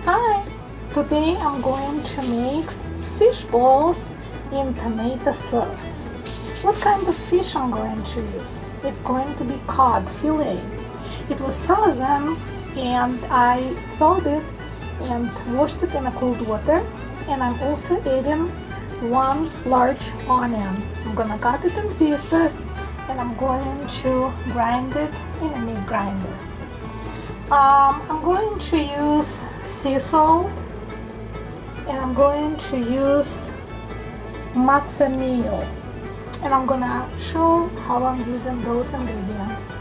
Hi! Today I'm going to make fish balls in tomato sauce. What kind of fish I'm going to use? It's going to be cod fillet. It was frozen and I thawed it and washed it in a cold water, and I'm also adding one large onion. I'm gonna cut it in pieces and I'm going to grind it in a meat grinder. I'm going to use sea salt and I'm going to use matzo meal, and I'm gonna show how I'm using those ingredients.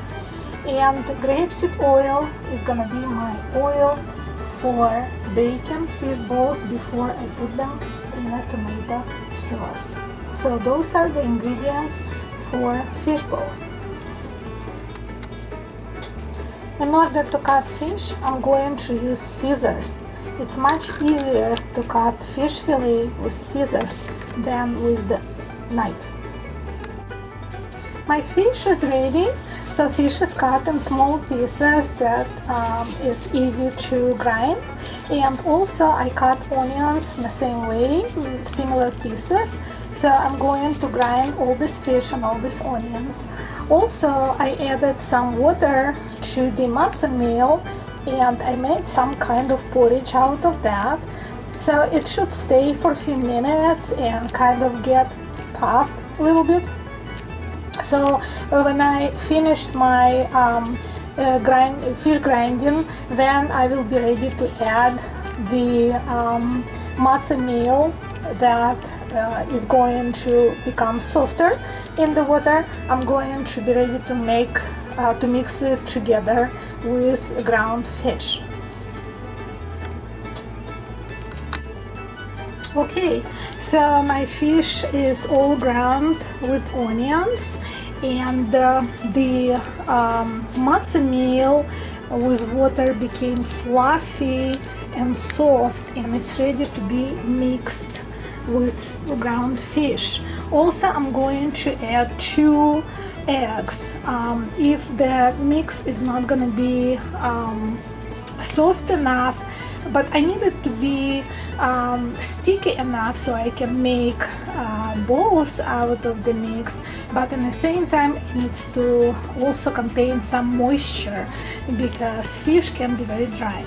And the grapeseed oil is gonna be my oil for baking fish balls before I put them in a tomato sauce. So those are the ingredients for fish balls. In order to cut fish, I'm going to use scissors. It's much easier to cut fish fillet with scissors than with the knife. My fish is ready. So fish is cut in small pieces that is easy to grind, and also I cut onions in the same way, similar pieces. So I'm going to grind all this fish and all these onions. Also I added some water to the matzo meal and I made some kind of porridge out of that. So it should stay for a few minutes and kind of get puffed a little bit. So when I finished my fish grinding, then I will be ready to add the matzo meal that is going to become softer in the water. I'm going to be ready to mix it together with ground fish. Okay, so my fish is all ground with onions, and the matzo meal with water became fluffy and soft, and it's ready to be mixed with ground fish. Also, I'm going to add 2 eggs. If the mix is not going to be soft enough, but I need it to be sticky enough so I can make balls out of the mix, but at the same time it needs to also contain some moisture because fish can be very dry.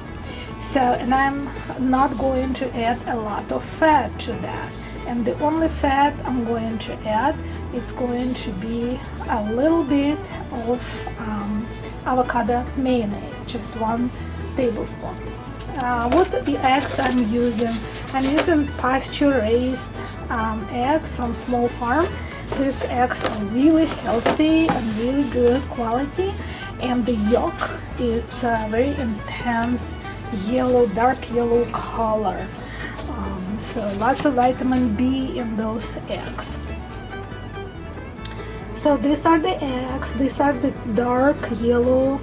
So, and I'm not going to add a lot of fat to that, and the only fat I'm going to add, it's going to be a little bit of avocado mayonnaise, just 1 tablespoon. What the eggs I'm using pasture-raised eggs from small farm. These eggs are really healthy and really good quality, and the yolk is very intense yellow, dark yellow color. So lots of vitamin B in those eggs. So these are the eggs. These are the dark yellow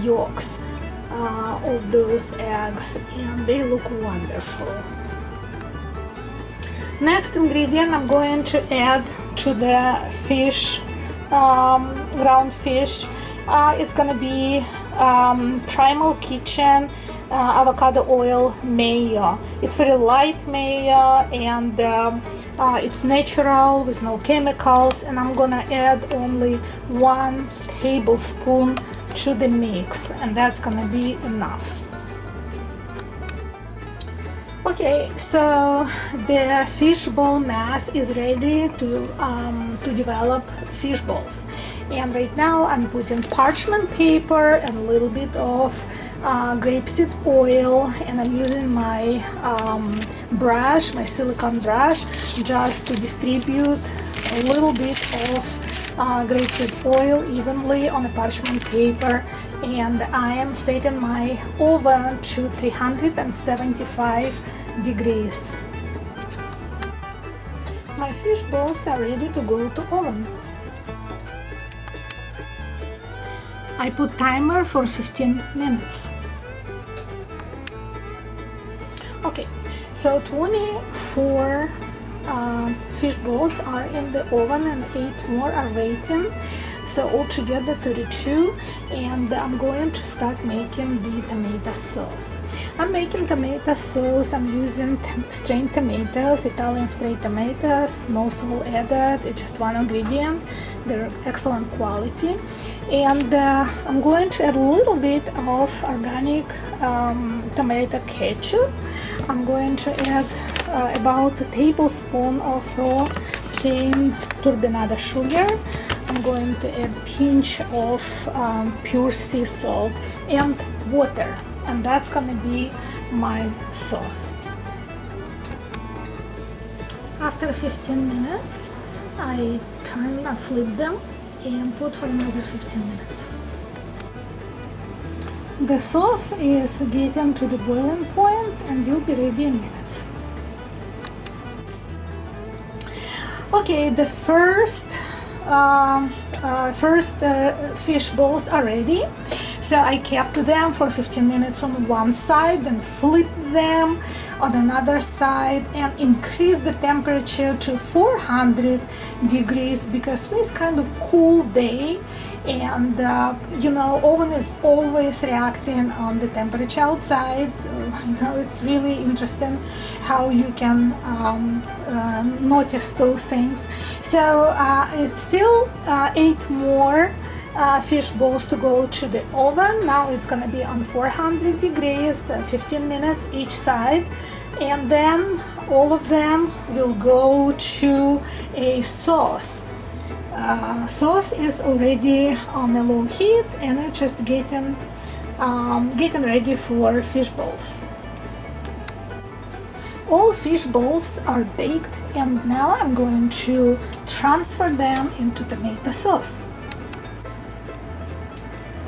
yolks of those eggs, and they look wonderful. Next ingredient I'm going to add to the fish, ground fish. It's gonna be Primal Kitchen avocado oil mayo. It's very light mayo, and it's natural with no chemicals, and I'm gonna add only 1 tablespoon to the mix, and that's gonna be enough. Okay, so the fish ball mass is ready to develop fish balls, and right now I'm putting parchment paper and a little bit of grapeseed oil, and I'm using my brush, my silicone brush, just to distribute a little bit of grapeseed oil evenly on the parchment paper. And I am setting my oven to 375 degrees. My fish balls are ready to go to oven. I put timer for 15 minutes. Okay, so 24 fish balls are in the oven and 8 more are waiting. So altogether 32, and I'm going to start making the tomato sauce. I'm making tomato sauce. I'm using strained tomatoes, Italian straight tomatoes, no salt added. It's just one ingredient. They're excellent quality. And I'm going to add a little bit of organic tomato ketchup. I'm going to add about a tablespoon of raw cane turbinado sugar. I'm going to add a pinch of pure sea salt and water, and that's gonna be my sauce. After 15 minutes, I flip them and put for another 15 minutes. The sauce is getting to the boiling point and will be ready in minutes. Okay, the first fish balls are ready. So I kept them for 15 minutes on one side and flipped them on another side and increased the temperature to 400 degrees because it's kind of cool day, and you know, oven is always reacting on the temperature outside. You know, it's really interesting how you can notice those things. So it's still 8 more fish balls to go to the oven. Now it's gonna be on 400 degrees, 15 minutes each side, and then all of them will go to a sauce. Sauce is already on a low heat, and it's just getting ready for fish balls. All fish balls are baked, and now I'm going to transfer them into tomato sauce.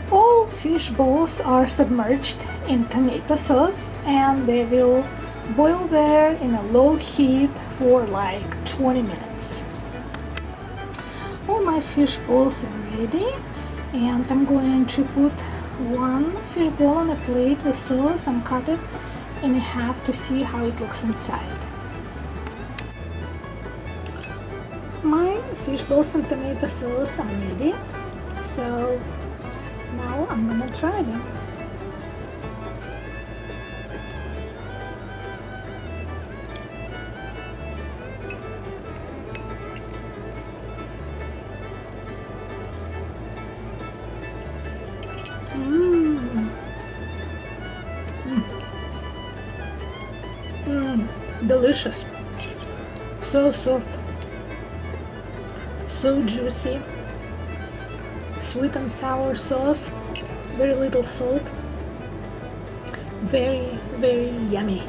All fish balls are submerged in tomato sauce, and they will boil there in a low heat for like 20 minutes. All my fish balls are ready, and I'm going to put one fish ball on a plate with sauce and cut it in half to see how it looks inside. My fish balls and tomato sauce are ready, so now I'm gonna try them. Delicious. So soft, so juicy. Sweet and sour sauce, very little salt, very, very yummy.